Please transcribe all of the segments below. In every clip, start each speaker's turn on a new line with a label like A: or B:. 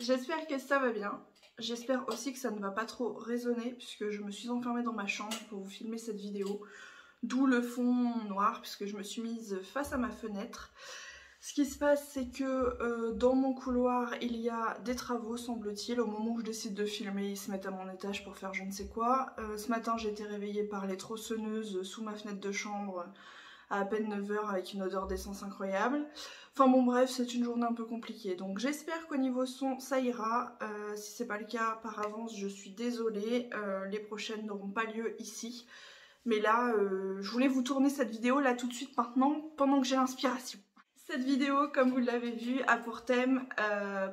A: J'espère que ça va bien. J'espère aussi que ça ne va pas trop résonner puisque je me suis enfermée dans ma chambre pour vous filmer cette vidéo. D'où le fond noir puisque je me suis mise face à ma fenêtre. Ce qui se passe, c'est que dans mon couloir, il y a des travaux, semble-t-il. Au moment où je décide de filmer, ils se mettent à mon étage pour faire je ne sais quoi. Ce matin, j'ai été réveillée par les tronçonneuses sous ma fenêtre de chambre à peine 9 h avec une odeur d'essence incroyable. Enfin bon bref, c'est une journée un peu compliquée. Donc j'espère qu'au niveau son, ça ira. Si c'est pas le cas, par avance, je suis désolée. Les prochaines n'auront pas lieu ici. Mais là, je voulais vous tourner cette vidéo là tout de suite maintenant, pendant que j'ai l'inspiration. Cette vidéo, comme vous l'avez vu, a pour thème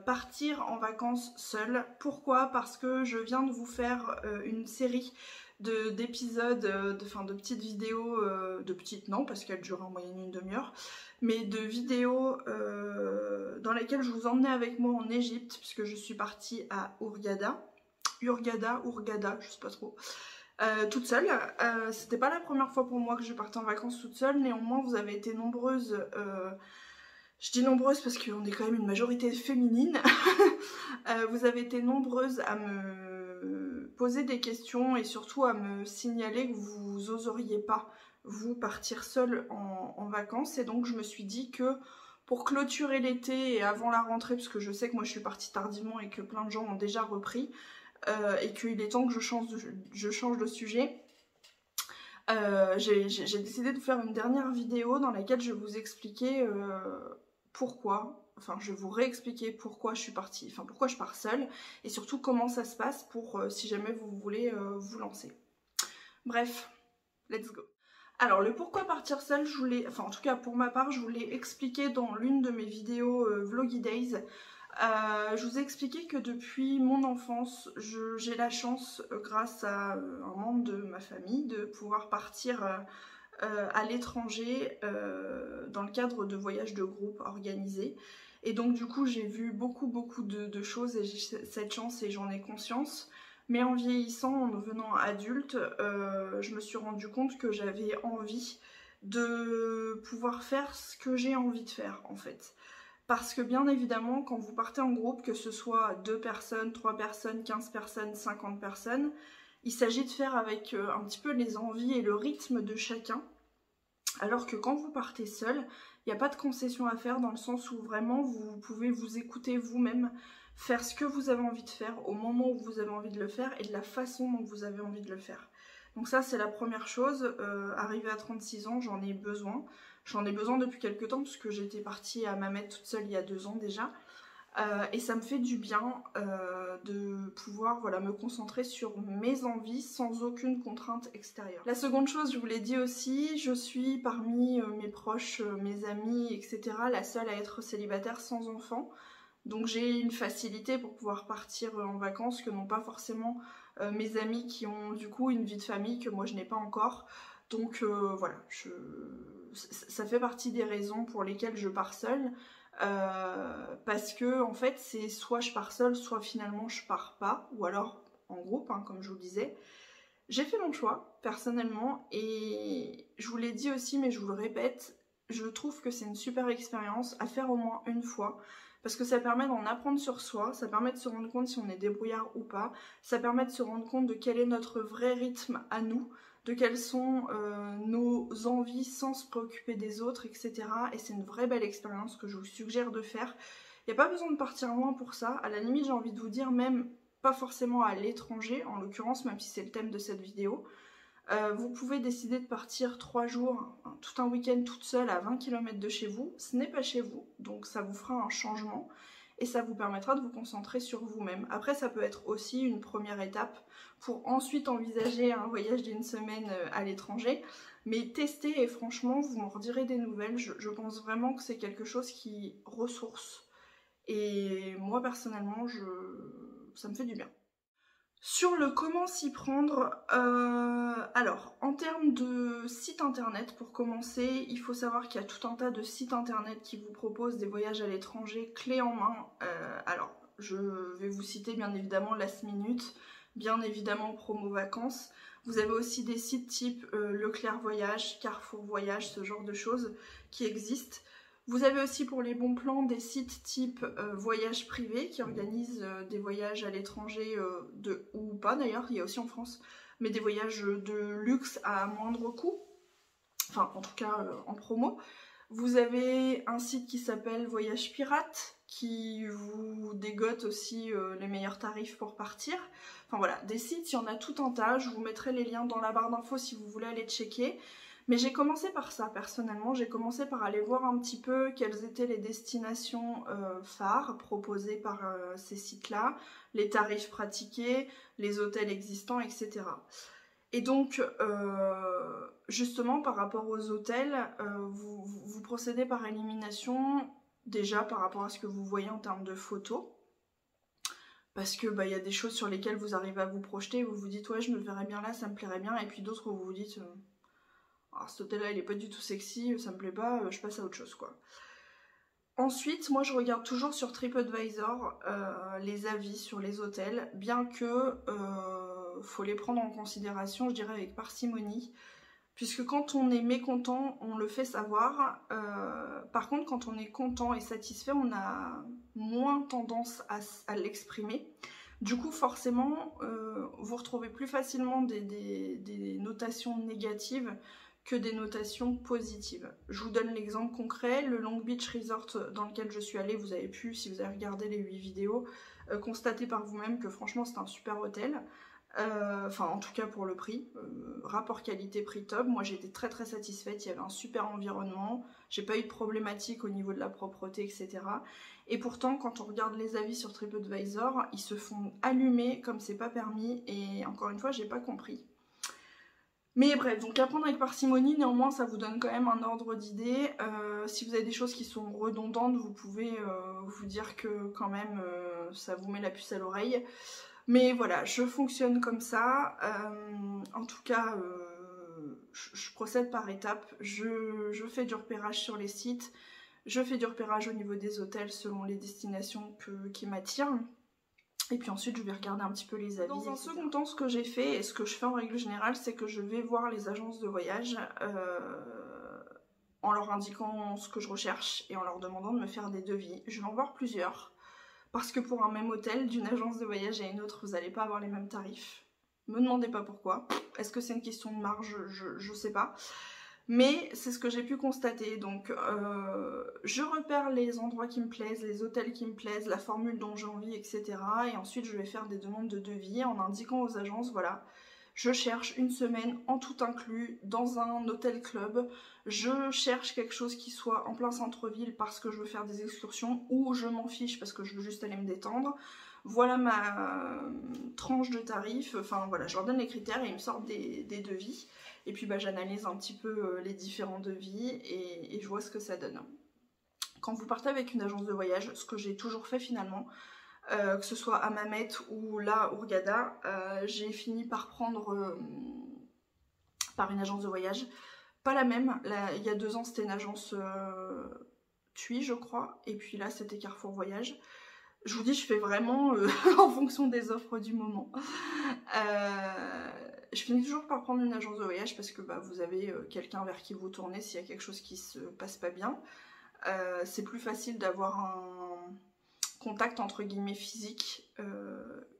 A: partir en vacances seule. Pourquoi? Parce que je viens de vous faire une série d'épisodes, de petites vidéos, de petites non, parce qu'elles durent en moyenne une demi-heure, mais de vidéos dans lesquelles je vous emmenais avec moi en Égypte, puisque je suis partie à Hurghada, je sais pas trop. Toute seule, c'était pas la première fois pour moi que je partais en vacances toute seule, néanmoins vous avez été nombreuses, je dis nombreuses parce qu'on est quand même une majorité féminine, vous avez été nombreuses à me poser des questions et surtout à me signaler que vous oseriez pas vous partir seule en vacances, et donc je me suis dit que pour clôturer l'été et avant la rentrée, parce que je sais que moi je suis partie tardivement et que plein de gens ont déjà repris, et qu'il est temps que je change de sujet. J'ai décidé de faire une dernière vidéo dans laquelle je vais vous expliquer pourquoi, enfin je vais vous réexpliquer pourquoi je suis partie, enfin pourquoi je pars seule et surtout comment ça se passe pour si jamais vous voulez vous lancer. Bref, let's go. Alors le pourquoi partir seule, je voulais, enfin en tout cas pour ma part, je vous l'ai expliqué dans l'une de mes vidéos Vloggy Days. Je vous ai expliqué que depuis mon enfance, j'ai la chance, grâce à un membre de ma famille, de pouvoir partir à l'étranger dans le cadre de voyages de groupe organisés. Et donc du coup j'ai vu beaucoup de choses et j'ai cette chance et j'en ai conscience. Mais en vieillissant, en devenant adulte, je me suis rendu compte que j'avais envie de pouvoir faire ce que j'ai envie de faire en fait. Parce que bien évidemment, quand vous partez en groupe, que ce soit 2 personnes, 3 personnes, 15 personnes, 50 personnes, il s'agit de faire avec un petit peu les envies et le rythme de chacun. Alors que quand vous partez seul, il n'y a pas de concession à faire dans le sens où vraiment vous pouvez vous écouter vous-même, faire ce que vous avez envie de faire au moment où vous avez envie de le faire et de la façon dont vous avez envie de le faire. Donc ça c'est la première chose, arrivée à 36 ans, j'en ai besoin. J'en ai besoin depuis quelques temps puisque j'étais partie à Mamet toute seule il y a 2 ans déjà. Et ça me fait du bien de pouvoir me concentrer sur mes envies sans aucune contrainte extérieure. La seconde chose, je vous l'ai dit aussi, je suis parmi mes proches, mes amis, etc. la seule à être célibataire sans enfant. Donc j'ai une facilité pour pouvoir partir en vacances que n'ont pas forcément mes amis qui ont du coup une vie de famille que moi je n'ai pas encore. Donc voilà, ça fait partie des raisons pour lesquelles je pars seule. Parce que en fait c'est soit je pars seule, soit finalement je pars pas, ou alors en groupe, hein, comme je vous le disais. J'ai fait mon choix personnellement et je vous l'ai dit aussi mais je vous le répète, je trouve que c'est une super expérience à faire au moins une fois. Parce que ça permet d'en apprendre sur soi, ça permet de se rendre compte si on est débrouillard ou pas, ça permet de se rendre compte de quel est notre vrai rythme à nous, de quelles sont nos envies sans se préoccuper des autres, etc. Et c'est une vraie belle expérience que je vous suggère de faire. Il n'y a pas besoin de partir loin pour ça, à la limite j'ai envie de vous dire même pas forcément à l'étranger, en l'occurrence, même si c'est le thème de cette vidéo. Vous pouvez décider de partir 3 jours, tout un week-end toute seule à 20 km de chez vous. Ce n'est pas chez vous, donc ça vous fera un changement et ça vous permettra de vous concentrer sur vous-même. Après, ça peut être aussi une première étape pour ensuite envisager un voyage d'1 semaine à l'étranger. Mais testez et franchement, vous m'en redirez des nouvelles. Je pense vraiment que c'est quelque chose qui ressource. Et moi, personnellement, ça me fait du bien. Sur le comment s'y prendre, alors en termes de site internet, pour commencer, il faut savoir qu'il y a tout un tas de sites internet qui vous proposent des voyages à l'étranger clés en main. Alors je vais vous citer bien évidemment Last Minute, bien évidemment Promo Vacances. Vous avez aussi des sites type Leclerc Voyage, Carrefour Voyage, ce genre de choses qui existent. Vous avez aussi pour les bons plans des sites type voyage privé qui organisent des voyages à l'étranger ou pas d'ailleurs, il y a aussi en France, mais des voyages de luxe à moindre coût, enfin en tout cas en promo. Vous avez un site qui s'appelle Voyage Pirate qui vous dégote aussi les meilleurs tarifs pour partir. Enfin voilà, des sites, il y en a tout un tas, je vous mettrai les liens dans la barre d'infos si vous voulez aller checker. Mais j'ai commencé par ça personnellement, j'ai commencé par aller voir un petit peu quelles étaient les destinations phares proposées par ces sites-là, les tarifs pratiqués, les hôtels existants, etc. Et donc, justement, par rapport aux hôtels, vous procédez par élimination, déjà par rapport à ce que vous voyez en termes de photos. Parce que y a des choses sur lesquelles vous arrivez à vous projeter, vous vous dites ouais je me verrais bien là, ça me plairait bien, et puis d'autres où vous vous dites cet hôtel là il est pas du tout sexy, ça me plaît pas, je passe à autre chose quoi. Ensuite, moi je regarde toujours sur TripAdvisor les avis sur les hôtels, bien que faut les prendre en considération, je dirais avec parcimonie, puisque quand on est mécontent, on le fait savoir. Par contre, quand on est content et satisfait, on a moins tendance à l'exprimer. Du coup, forcément, vous retrouvez plus facilement des notations négatives que des notations positives. Je vous donne l'exemple concret, le Long Beach Resort dans lequel je suis allée, vous avez pu, si vous avez regardé les 8 vidéos, constater par vous-même que franchement c'est un super hôtel. Enfin en tout cas pour le prix, rapport qualité-prix top, moi j'ai été très satisfaite, il y avait un super environnement, j'ai pas eu de problématique au niveau de la propreté, etc. Et pourtant quand on regarde les avis sur TripAdvisor, ils se font allumer comme c'est pas permis, et encore une fois j'ai pas compris. Mais bref, donc à prendre avec parcimonie, néanmoins ça vous donne quand même un ordre d'idée. Si vous avez des choses qui sont redondantes, vous pouvez vous dire que quand même ça vous met la puce à l'oreille. Mais voilà, je fonctionne comme ça. En tout cas, je procède par étapes. Je fais du repérage sur les sites. Je fais du repérage au niveau des hôtels selon les destinations qui m'attirent. Et puis ensuite, je vais regarder un petit peu les avis. Dans un second temps, ce que j'ai fait et ce que je fais en règle générale, c'est que je vais voir les agences de voyage en leur indiquant ce que je recherche et en leur demandant de me faire des devis. Je vais en voir plusieurs. Parce que pour un même hôtel, d'une agence de voyage à une autre, vous n'allez pas avoir les mêmes tarifs. Me demandez pas pourquoi. Est-ce que c'est une question de marge? Je sais pas. Mais c'est ce que j'ai pu constater. Donc je repère les endroits qui me plaisent, les hôtels qui me plaisent, la formule dont j'ai envie, etc. Et ensuite je vais faire des demandes de devis en indiquant aux agences, voilà, je cherche une semaine en tout inclus dans un hôtel club. Je cherche quelque chose qui soit en plein centre-ville parce que je veux faire des excursions, ou je m'en fiche parce que je veux juste aller me détendre. Voilà ma tranche de tarifs. Enfin voilà, je leur donne les critères et ils me sortent des devis. Et puis j'analyse un petit peu les différents devis et je vois ce que ça donne. Quand vous partez avec une agence de voyage, ce que j'ai toujours fait finalement, que ce soit à Mamet ou là, Hurghada, j'ai fini par prendre par une agence de voyage. Pas la même, là, il y a 2 ans c'était une agence TUI je crois, et puis là c'était Carrefour Voyage. Je vous dis, je fais vraiment en fonction des offres du moment. Je finis toujours par prendre une agence de voyage parce que vous avez quelqu'un vers qui vous tournez s'il y a quelque chose qui se passe pas bien. C'est plus facile d'avoir un contact entre guillemets physique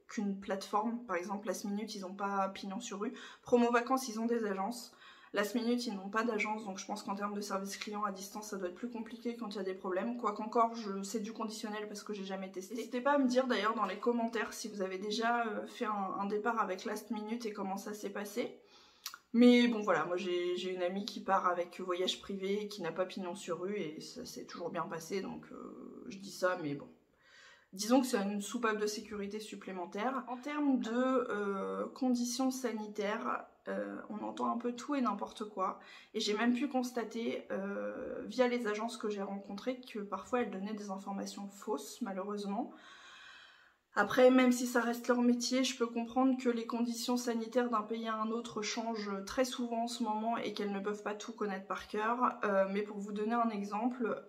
A: qu'une plateforme. Par exemple, Last Minute, ils n'ont pas pignon sur rue. Promo Vacances, ils ont des agences. Last Minute, ils n'ont pas d'agence, donc je pense qu'en termes de service client à distance, ça doit être plus compliqué quand il y a des problèmes. Quoiqu'encore, c'est du conditionnel parce que j'ai jamais testé. N'hésitez pas à me dire d'ailleurs dans les commentaires si vous avez déjà fait un départ avec Last Minute et comment ça s'est passé. Mais bon voilà, moi j'ai une amie qui part avec voyage privé et qui n'a pas pignon sur rue et ça s'est toujours bien passé, donc je dis ça, mais bon. Disons que c'est une soupape de sécurité supplémentaire. En termes de conditions sanitaires, on entend un peu tout et n'importe quoi. Et j'ai même pu constater, via les agences que j'ai rencontrées, que parfois elles donnaient des informations fausses, malheureusement. Après, même si ça reste leur métier, je peux comprendre que les conditions sanitaires d'un pays à un autre changent très souvent en ce moment et qu'elles ne peuvent pas tout connaître par cœur. Mais pour vous donner un exemple,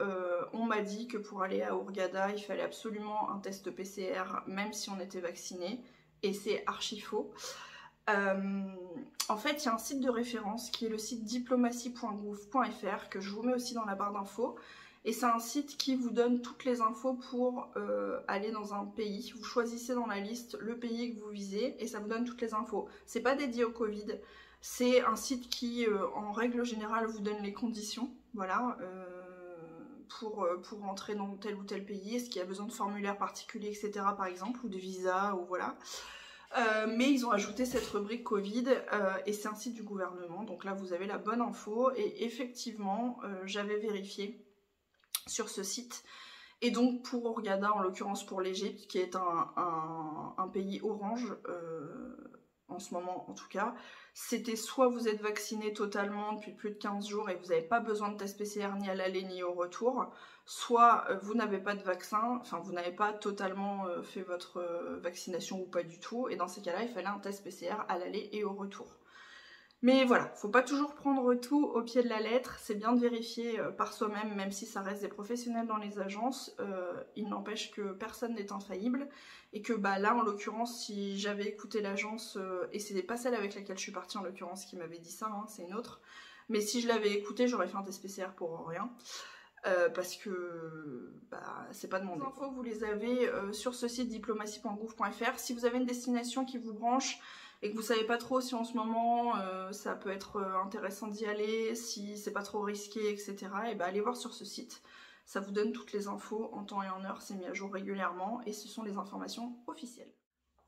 A: on m'a dit que pour aller à Hurghada, il fallait absolument un test PCR, même si on était vacciné. Et c'est archi faux. En fait, il y a un site de référence qui est le site diplomatie.gouv.fr que je vous mets aussi dans la barre d'infos. Et c'est un site qui vous donne toutes les infos pour aller dans un pays. Vous choisissez dans la liste le pays que vous visez et ça vous donne toutes les infos. C'est pas dédié au Covid, c'est un site qui, en règle générale, vous donne les conditions, voilà, pour entrer dans tel ou tel pays. Est-ce qu'il y a besoin de formulaires particuliers, etc. par exemple, ou de visa, ou voilà. Mais ils ont ajouté cette rubrique Covid et c'est un site du gouvernement, donc là vous avez la bonne info. Et effectivement, j'avais vérifié sur ce site. Et donc pour Hurghada, en l'occurrence pour l'Égypte, qui est un pays orange, en ce moment en tout cas, c'était soit vous êtes vacciné totalement depuis plus de 15 jours et vous n'avez pas besoin de test PCR ni à l'aller ni au retour, soit vous n'avez pas de vaccin, enfin vous n'avez pas totalement fait votre vaccination ou pas du tout, et dans ces cas-là il fallait un test PCR à l'aller et au retour. Mais voilà, faut pas toujours prendre tout au pied de la lettre, c'est bien de vérifier par soi-même, même si ça reste des professionnels dans les agences, il n'empêche que personne n'est infaillible, et que bah là en l'occurrence si j'avais écouté l'agence, et c'était pas celle avec laquelle je suis partie en l'occurrence qui m'avait dit ça, hein, c'est une autre, mais si je l'avais écouté j'aurais fait un test PCR pour rien. Parce que bah, c'est pas demandé. Les infos vous les avez sur ce site diplomatie.gouv.fr. Si vous avez une destination qui vous branche et que vous savez pas trop si en ce moment ça peut être intéressant d'y aller, si c'est pas trop risqué, etc., et bah allez voir sur ce site. Ça vous donne toutes les infos en temps et en heure, c'est mis à jour régulièrement et ce sont les informations officielles.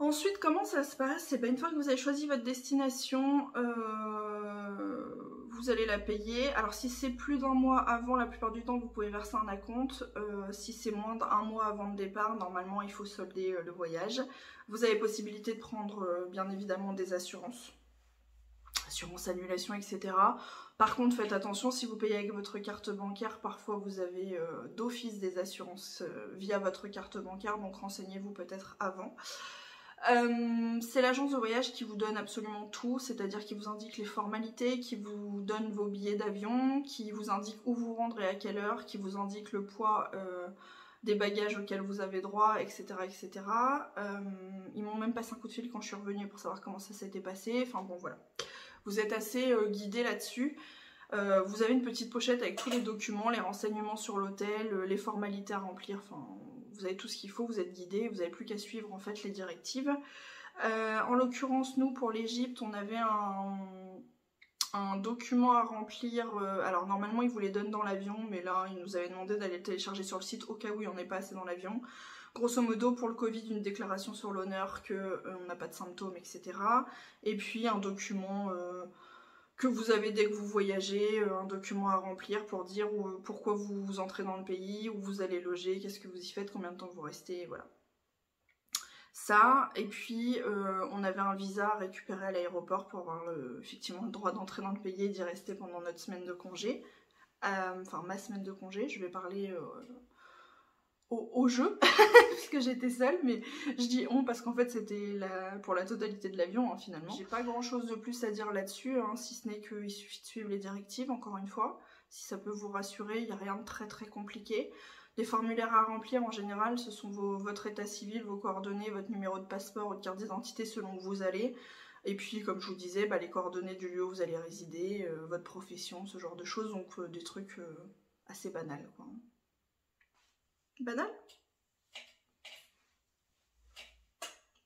A: Ensuite, comment ça se passe? Et bien, une fois que vous avez choisi votre destination, vous allez la payer. Alors si c'est plus d'un mois avant, la plupart du temps vous pouvez verser un acompte. Si c'est moins d'un mois avant le départ, normalement il faut solder le voyage. Vous avez possibilité de prendre bien évidemment des assurances. Assurance annulation, etc. Par contre faites attention, si vous payez avec votre carte bancaire, parfois vous avez d'office des assurances via votre carte bancaire, donc renseignez-vous peut-être avant. C'est l'agence de voyage qui vous donne absolument tout, c'est-à-dire qui vous indique les formalités, qui vous donne vos billets d'avion, qui vous indique où vous rendre et à quelle heure, qui vous indique le poids des bagages auxquels vous avez droit, etc. etc. Ils m'ont même passé un coup de fil quand je suis revenue pour savoir comment ça s'était passé, enfin bon voilà. Vous êtes assez guidé là-dessus. Vous avez une petite pochette avec tous les documents, les renseignements sur l'hôtel, les formalités à remplir, enfin vous avez tout ce qu'il faut, vous êtes guidé, vous n'avez plus qu'à suivre en fait les directives. En l'occurrence nous pour l'Égypte on avait un document à remplir, alors normalement ils vous les donnent dans l'avion, mais là ils nous avaient demandé d'aller le télécharger sur le site au cas où il n'y en ait pas assez dans l'avion. Grosso modo pour le Covid une déclaration sur l'honneur qu'on n'a pas de symptômes, etc. Et puis un document que vous avez dès que vous voyagez, un document à remplir pour dire pourquoi vous entrez dans le pays, où vous allez loger, qu'est-ce que vous y faites, combien de temps vous restez, voilà. Ça, et puis on avait un visa à récupérer à l'aéroport pour avoir effectivement le droit d'entrer dans le pays et d'y rester pendant notre semaine de congé. Enfin ma semaine de congé, je vais parler au jeu, puisque j'étais seule, mais je dis on parce qu'en fait c'était pour la totalité de l'avion hein, finalement. J'ai pas grand chose de plus à dire là-dessus, hein, si ce n'est qu'il suffit de suivre les directives, encore une fois. Si ça peut vous rassurer, il n'y a rien de très très compliqué. Les formulaires à remplir en général, ce sont votre état civil, vos coordonnées, votre numéro de passeport, votre carte d'identité selon où vous allez. Et puis comme je vous disais, bah, les coordonnées du lieu où vous allez résider, votre profession, ce genre de choses, donc des trucs assez banals quoi. Banal?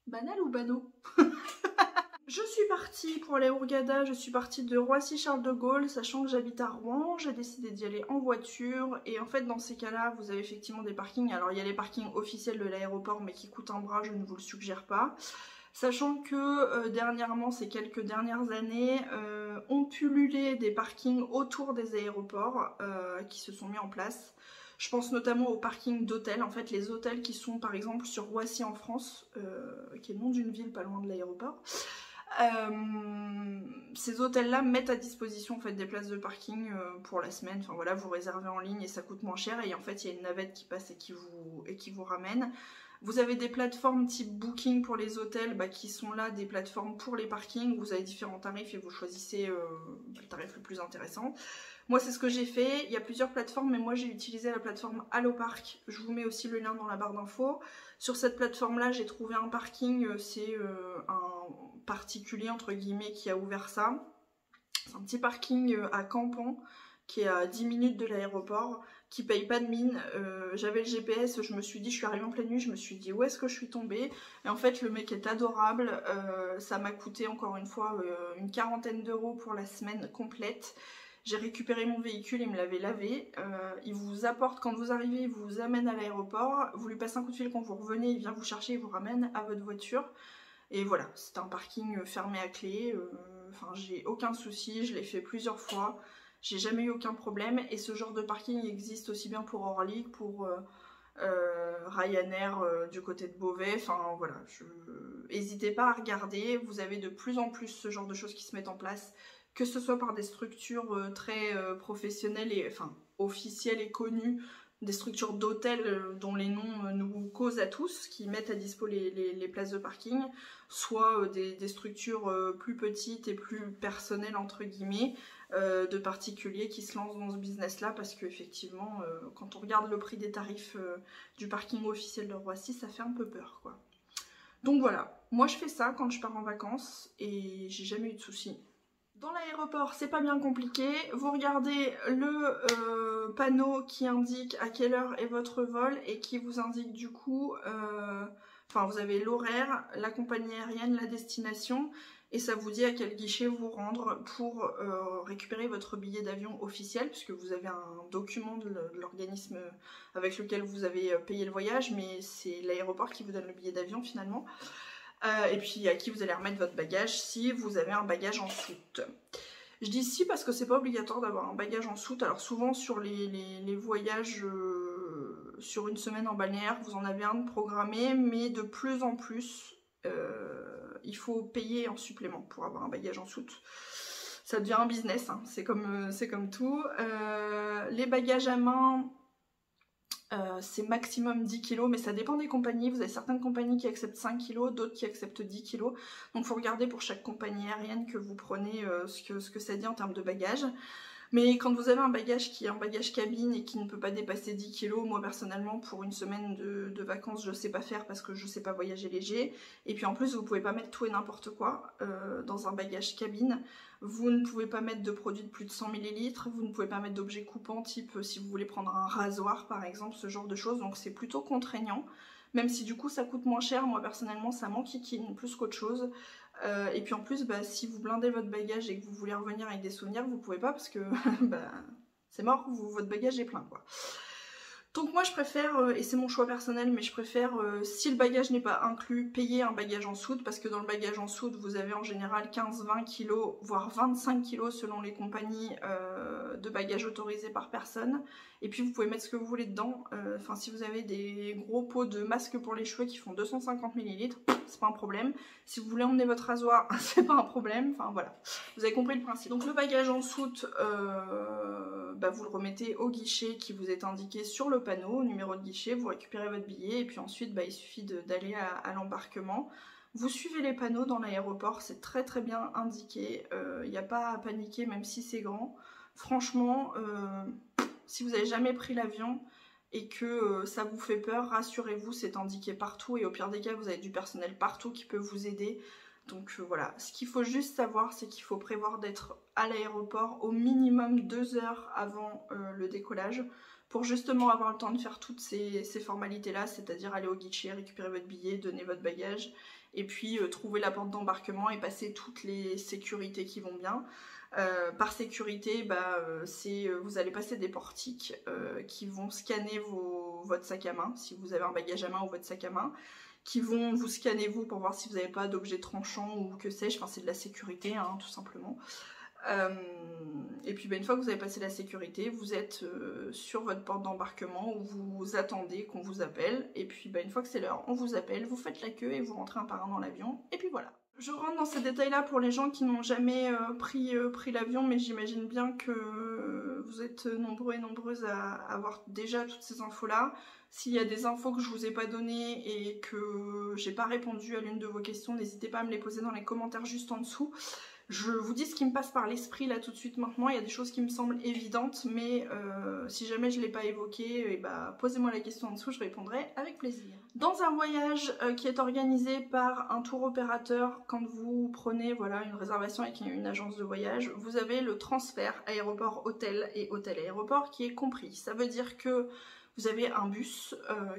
A: Banal ou banaux? Je suis partie pour aller à Hurghada, je suis partie de Roissy-Charles de Gaulle, sachant que j'habite à Rouen, j'ai décidé d'y aller en voiture, et en fait dans ces cas-là, vous avez effectivement des parkings, alors il y a les parkings officiels de l'aéroport, mais qui coûtent un bras, je ne vous le suggère pas. Sachant que dernièrement, ces quelques dernières années, ont pullulé des parkings autour des aéroports qui se sont mis en place. Je pense notamment aux parkings d'hôtels, en fait les hôtels qui sont par exemple sur Roissy en France, qui est le nom d'une ville pas loin de l'aéroport. Ces hôtels-là mettent à disposition en fait des places de parking pour la semaine. Enfin voilà, vous réservez en ligne et ça coûte moins cher. Et en fait, il y a une navette qui passe et qui vous ramène. Vous avez des plateformes type Booking pour les hôtels qui sont là, des plateformes pour les parkings. Vous avez différents tarifs et vous choisissez le tarif le plus intéressant. Moi c'est ce que j'ai fait, il y a plusieurs plateformes mais moi j'ai utilisé la plateforme Allopark, je vous mets aussi le lien dans la barre d'infos. Sur cette plateforme là j'ai trouvé un parking, c'est un particulier entre guillemets qui a ouvert ça. C'est un petit parking à Campan qui est à 10 minutes de l'aéroport, qui paye pas de mine. J'avais le GPS, je me suis dit, je suis arrivée en pleine nuit, je me suis dit où est-ce que je suis tombée. Et en fait le mec est adorable, ça m'a coûté encore une fois une quarantaine d'euros pour la semaine complète. J'ai récupéré mon véhicule, il me l'avait lavé, il vous apporte quand vous arrivez, il vous amène à l'aéroport, vous lui passez un coup de fil quand vous revenez, il vient vous chercher, il vous ramène à votre voiture. Et voilà, c'est un parking fermé à clé, enfin j'ai aucun souci, je l'ai fait plusieurs fois. J'ai jamais eu aucun problème et ce genre de parking existe aussi bien pour Orly que pour Ryanair du côté de Beauvais. Enfin voilà, n'hésitez pas à regarder, vous avez de plus en plus ce genre de choses qui se mettent en place, que ce soit par des structures très professionnelles et enfin officielles et connues, des structures d'hôtels dont les noms nous causent à tous, qui mettent à dispo les places de parking, soit des structures plus petites et plus personnelles entre guillemets, de particuliers qui se lancent dans ce business là, parce qu'effectivement quand on regarde le prix des tarifs du parking officiel de Roissy, ça fait un peu peur quoi. Donc voilà, moi je fais ça quand je pars en vacances et j'ai jamais eu de soucis. Dans l'aéroport, c'est pas bien compliqué, vous regardez le panneau qui indique à quelle heure est votre vol et qui vous indique du coup, enfin vous avez l'horaire, la compagnie aérienne, la destination et ça vous dit à quel guichet vous rendre pour récupérer votre billet d'avion officiel, puisque vous avez un document de l'organisme avec lequel vous avez payé le voyage, mais c'est l'aéroport qui vous donne le billet d'avion finalement. Et puis à qui vous allez remettre votre bagage si vous avez un bagage en soute. Je dis si parce que c'est pas obligatoire d'avoir un bagage en soute. Alors souvent sur les voyages sur une semaine en balnéaire, vous en avez un de programmé, mais de plus en plus il faut payer en supplément pour avoir un bagage en soute. Ça devient un business, hein. C'est comme tout. Les bagages à main, c'est maximum 10 kg, mais ça dépend des compagnies. Vous avez certaines compagnies qui acceptent 5 kg, d'autres qui acceptent 10 kg. Donc il faut regarder pour chaque compagnie aérienne que vous prenez ce que ça dit en termes de bagages. Mais quand vous avez un bagage qui est un bagage cabine et qui ne peut pas dépasser 10 kg, moi personnellement pour une semaine de vacances je sais pas faire parce que je sais pas voyager léger. Et puis en plus vous pouvez pas mettre tout et n'importe quoi dans un bagage cabine. Vous ne pouvez pas mettre de produits de plus de 100 ml, vous ne pouvez pas mettre d'objets coupants type si vous voulez prendre un rasoir par exemple, ce genre de choses. Donc c'est plutôt contraignant. Même si du coup ça coûte moins cher, moi personnellement ça m'enquiquine plus qu'autre chose. Et puis en plus, bah, si vous blindez votre bagage et que vous voulez revenir avec des souvenirs, vous pouvez pas parce que bah, c'est mort, votre bagage est plein quoi. Donc moi je préfère, et c'est mon choix personnel, mais je préfère, si le bagage n'est pas inclus, payer un bagage en soude, parce que dans le bagage en soude, vous avez en général 15-20 kg, voire 25 kg selon les compagnies de bagages autorisés par personne. Et puis vous pouvez mettre ce que vous voulez dedans. Enfin si vous avez des gros pots de masques pour les cheveux qui font 250 ml, c'est pas un problème. Si vous voulez emmener votre rasoir, c'est pas un problème. Enfin voilà, vous avez compris le principe. Donc le bagage en soute, bah, vous le remettez au guichet qui vous est indiqué sur le panneau, au numéro de guichet, vous récupérez votre billet et puis ensuite bah, il suffit d'aller à l'embarquement. Vous suivez les panneaux dans l'aéroport, c'est très très bien indiqué, il n'y a pas à paniquer même si c'est grand. Franchement, si vous n'avez jamais pris l'avion et que ça vous fait peur, rassurez-vous, c'est indiqué partout et au pire des cas, vous avez du personnel partout qui peut vous aider. Donc voilà, ce qu'il faut juste savoir, c'est qu'il faut prévoir d'être à l'aéroport au minimum 2 heures avant le décollage pour justement avoir le temps de faire toutes ces formalités-là, c'est-à-dire aller au guichet, récupérer votre billet, donner votre bagage et puis trouver la porte d'embarquement et passer toutes les sécurités qui vont bien. Par sécurité, bah, vous allez passer des portiques qui vont scanner votre sac à main, si vous avez un bagage à main ou votre sac à main, qui vont vous scanner vous pour voir si vous n'avez pas d'objets tranchants ou que sais-je, enfin c'est de la sécurité hein, tout simplement. Et puis bah, une fois que vous avez passé la sécurité, vous êtes sur votre porte d'embarquement où vous attendez qu'on vous appelle et puis bah, une fois que c'est l'heure, on vous appelle, vous faites la queue et vous rentrez un par un dans l'avion et puis voilà. Je rentre dans ces détails là pour les gens qui n'ont jamais pris l'avion, mais j'imagine bien que vous êtes nombreux et nombreuses à avoir déjà toutes ces infos là. S'il y a des infos que je vous ai pas données et que j'ai pas répondu à l'une de vos questions, n'hésitez pas à me les poser dans les commentaires juste en dessous. Je vous dis ce qui me passe par l'esprit là tout de suite maintenant, il y a des choses qui me semblent évidentes, mais si jamais je ne l'ai pas évoqué, et bah, posez-moi la question en dessous, je répondrai avec plaisir. Dans un voyage qui est organisé par un tour opérateur, quand vous prenez voilà, une réservation avec une agence de voyage, vous avez le transfert aéroport-hôtel et hôtel-aéroport qui est compris. Ça veut dire que vous avez un bus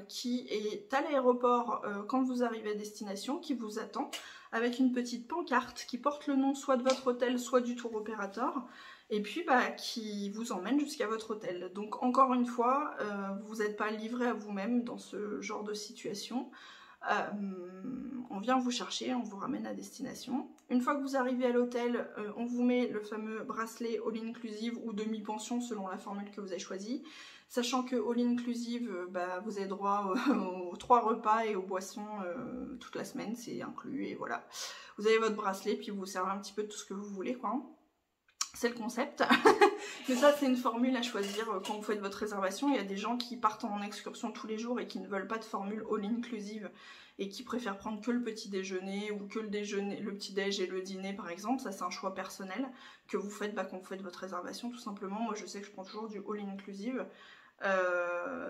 A: qui est à l'aéroport quand vous arrivez à destination, qui vous attend, avec une petite pancarte qui porte le nom soit de votre hôtel, soit du tour opérateur, et puis bah, qui vous emmène jusqu'à votre hôtel. Donc encore une fois, vous n'êtes pas livré à vous-même dans ce genre de situation. On vient vous chercher, on vous ramène à destination. Une fois que vous arrivez à l'hôtel, on vous met le fameux bracelet all-inclusive ou demi-pension selon la formule que vous avez choisie. Sachant que all-inclusive, bah, vous avez droit aux 3 repas et aux boissons toute la semaine, c'est inclus et voilà. Vous avez votre bracelet puis vous servez un petit peu de tout ce que vous voulez quoi. C'est le concept. Mais ça c'est une formule à choisir quand vous faites votre réservation. Il y a des gens qui partent en excursion tous les jours et qui ne veulent pas de formule all-inclusive et qui préfèrent prendre que le petit déjeuner ou que le petit déj et le dîner par exemple. Ça c'est un choix personnel que vous faites quand vous faites votre réservation tout simplement. Moi je sais que je prends toujours du all-inclusive.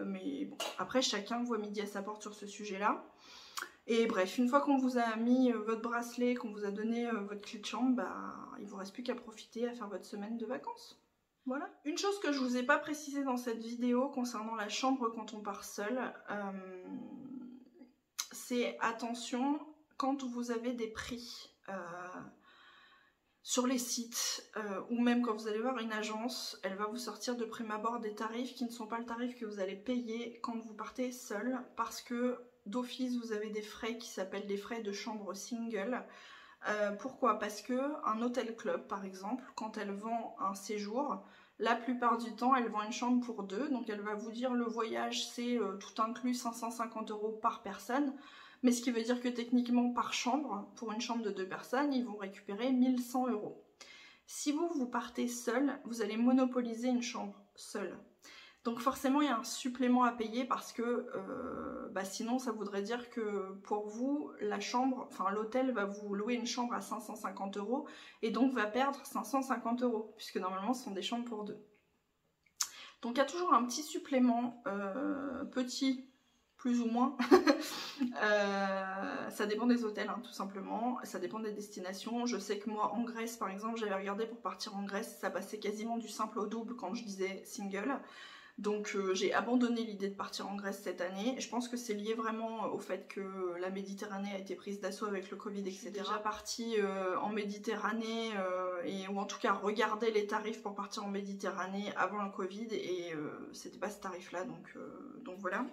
A: Mais bon, après chacun voit midi à sa porte sur ce sujet là. Et bref, une fois qu'on vous a mis votre bracelet, qu'on vous a donné votre clé de chambre, bah, il vous reste plus qu'à profiter, à faire votre semaine de vacances. Voilà. Une chose que je vous ai pas précisé dans cette vidéo concernant la chambre quand on part seul, c'est attention quand vous avez des prix sur les sites ou même quand vous allez voir une agence, elle va vous sortir de prime abord des tarifs qui ne sont pas le tarif que vous allez payer quand vous partez seul, parce que d'office vous avez des frais qui s'appellent des frais de chambre single. Pourquoi? Parce que un hôtel club par exemple, quand elle vend un séjour, la plupart du temps elle vend une chambre pour 2, donc elle va vous dire le voyage c'est tout inclus 550 € par personne. Mais ce qui veut dire que techniquement par chambre, pour une chambre de 2 personnes, ils vont récupérer 1100 €. Si vous partez seul, vous allez monopoliser une chambre seule. Donc forcément il y a un supplément à payer parce que sinon ça voudrait dire que pour vous, la chambre, enfin l'hôtel va vous louer une chambre à 550 € et donc va perdre 550 € puisque normalement ce sont des chambres pour 2. Donc il y a toujours un petit supplément, petit plus ou moins, ça dépend des hôtels tout simplement, ça dépend des destinations. Je sais que moi en Grèce par exemple, j'avais regardé pour partir en Grèce, ça passait quasiment du simple au double quand je disais single. Donc j'ai abandonné l'idée de partir en Grèce cette année. Je pense que c'est lié vraiment au fait que la Méditerranée a été prise d'assaut avec le Covid, etc. Je suis déjà partie en Méditerranée, ou en tout cas regarder les tarifs pour partir en Méditerranée avant le Covid et c'était pas ce tarif là, donc voilà.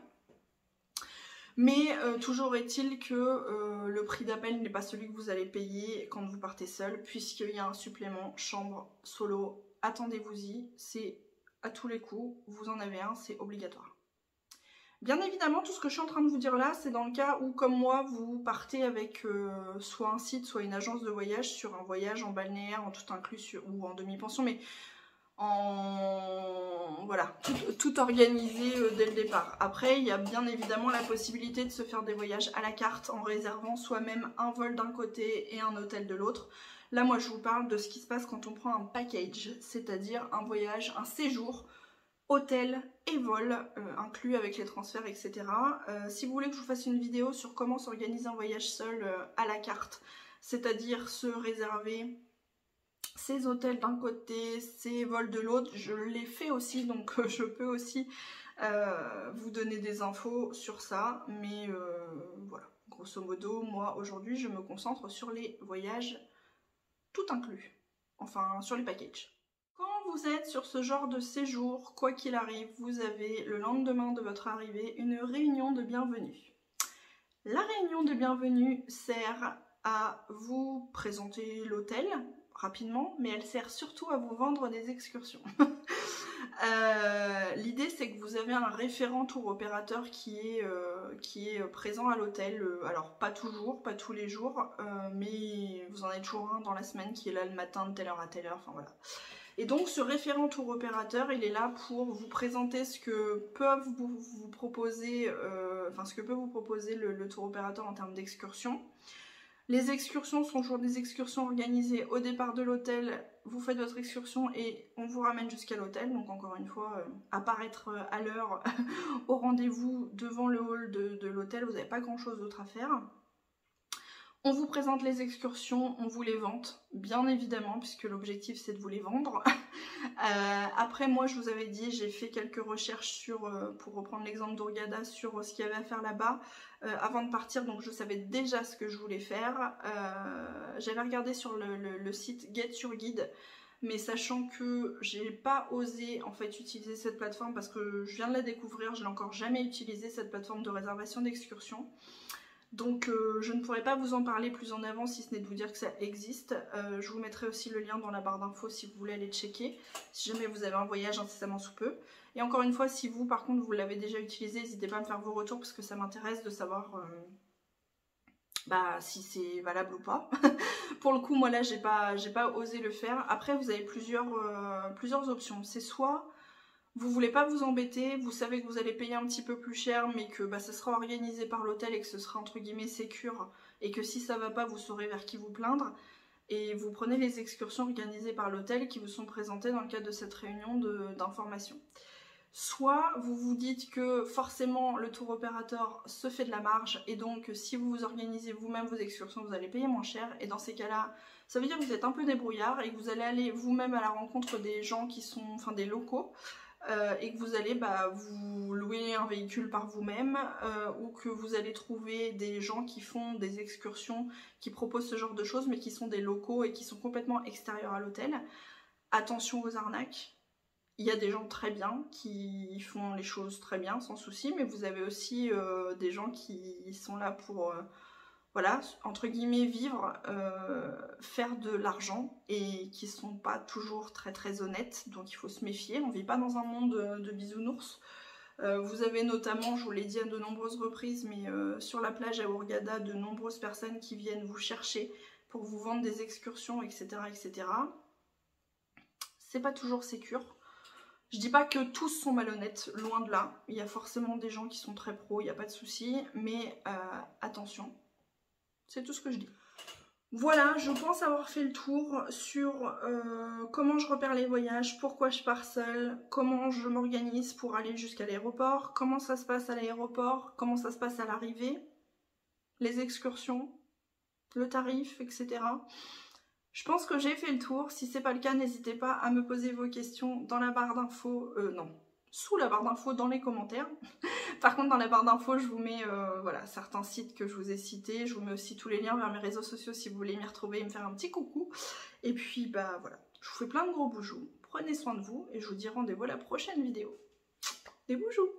A: Mais toujours est-il que le prix d'appel n'est pas celui que vous allez payer quand vous partez seul, puisqu'il y a un supplément chambre solo. Attendez-vous-y, c'est à tous les coups, vous en avez un, c'est obligatoire. Bien évidemment, tout ce que je suis en train de vous dire là, c'est dans le cas où, comme moi, vous partez avec soit un site, soit une agence de voyage sur un voyage en balnéaire, en tout inclus ou en demi-pension, mais voilà, tout organisé dès le départ. Après, il y a bien évidemment la possibilité de se faire des voyages à la carte en réservant soi-même un vol d'un côté et un hôtel de l'autre. Là, moi, je vous parle de ce qui se passe quand on prend un package, c'est-à-dire un voyage, un séjour, hôtel et vol, inclus avec les transferts, etc. Si vous voulez que je vous fasse une vidéo sur comment s'organiser un voyage seul à la carte, c'est-à-dire se réserver ses hôtels d'un côté, ses vols de l'autre, je l'ai fait aussi, donc je peux aussi vous donner des infos sur ça, mais voilà, grosso modo, moi aujourd'hui je me concentre sur les voyages tout inclus, enfin sur les packages. Quand vous êtes sur ce genre de séjour, quoi qu'il arrive, vous avez le lendemain de votre arrivée une réunion de bienvenue. La réunion de bienvenue sert à vous présenter l'hôtel rapidement, mais elle sert surtout à vous vendre des excursions. L'idée c'est que vous avez un référent tour opérateur qui est présent à l'hôtel, alors pas toujours, pas tous les jours, mais vous en avez toujours un dans la semaine qui est là le matin de telle heure à telle heure, enfin voilà. Et donc ce référent tour opérateur, il est là pour vous présenter ce que peuvent vous proposer, ce que peut vous proposer le tour opérateur en termes d'excursion. Les excursions sont toujours des excursions organisées au départ de l'hôtel. Vous faites votre excursion et on vous ramène jusqu'à l'hôtel. Donc encore une fois, apparaître à l'heure au rendez-vous devant le hall de l'hôtel, vous n'avez pas grand chose d'autre à faire. On vous présente les excursions, on vous les vante, bien évidemment, puisque l'objectif c'est de vous les vendre. Après, moi je vous avais dit, j'ai fait quelques recherches sur, pour reprendre l'exemple d'Hurghada, sur ce qu'il y avait à faire là-bas avant de partir, donc je savais déjà ce que je voulais faire. J'avais regardé sur le site Get Your Guide, mais sachant que j'ai pas osé en fait utiliser cette plateforme parce que je viens de la découvrir, je l'ai encore jamais utilisé cette plateforme de réservation d'excursion. Donc je ne pourrais pas vous en parler plus en avant si ce n'est de vous dire que ça existe. Je vous mettrai aussi le lien dans la barre d'infos si vous voulez aller checker, si jamais vous avez un voyage incessamment sous peu. Et encore une fois, si vous par contre vous l'avez déjà utilisé, n'hésitez pas à me faire vos retours parce que ça m'intéresse de savoir si c'est valable ou pas. Pour le coup, moi là j'ai pas osé le faire. Après vous avez plusieurs options. C'est soit vous voulez pas vous embêter, vous savez que vous allez payer un petit peu plus cher, mais que ça sera organisé par l'hôtel et que ce sera entre guillemets sécure, et que si ça va pas, vous saurez vers qui vous plaindre. Et vous prenez les excursions organisées par l'hôtel qui vous sont présentées dans le cadre de cette réunion d'information. Soit vous vous dites que forcément le tour opérateur se fait de la marge, et donc si vous vous organisez vous-même vos excursions, vous allez payer moins cher, et dans ces cas-là, ça veut dire que vous êtes un peu débrouillard et que vous allez aller vous-même à la rencontre des gens qui sont, enfin des locaux, et que vous allez vous louer un véhicule par vous-même, ou que vous allez trouver des gens qui font des excursions, qui proposent ce genre de choses, mais qui sont des locaux et qui sont complètement extérieurs à l'hôtel. Attention aux arnaques. Il y a des gens très bien qui font les choses très bien, sans souci, mais vous avez aussi des gens qui sont là pour... voilà, entre guillemets, vivre, faire de l'argent, et qui sont pas toujours très honnêtes, donc il faut se méfier. On vit pas dans un monde de bisounours. Vous avez notamment, je vous l'ai dit à de nombreuses reprises, mais sur la plage à Hurghada, de nombreuses personnes qui viennent vous chercher pour vous vendre des excursions, etc. etc. C'est pas toujours sécure. Je dis pas que tous sont malhonnêtes, loin de là. Il y a forcément des gens qui sont très pros, il n'y a pas de souci, mais attention. C'est tout ce que je dis. Voilà, je pense avoir fait le tour sur comment je repère les voyages, pourquoi je pars seule, comment je m'organise pour aller jusqu'à l'aéroport, comment ça se passe à l'aéroport, comment ça se passe à l'arrivée, les excursions, le tarif, etc. Je pense que j'ai fait le tour. Si c'est pas le cas, n'hésitez pas à me poser vos questions dans la barre d'infos, sous la barre d'infos dans les commentaires. Par contre, dans la barre d'infos, je vous mets voilà, certains sites que je vous ai cités. Je vous mets aussi tous les liens vers mes réseaux sociaux si vous voulez m'y retrouver et me faire un petit coucou. Et puis, voilà, je vous fais plein de gros boujous. Prenez soin de vous et je vous dis rendez-vous à la prochaine vidéo. Des boujous!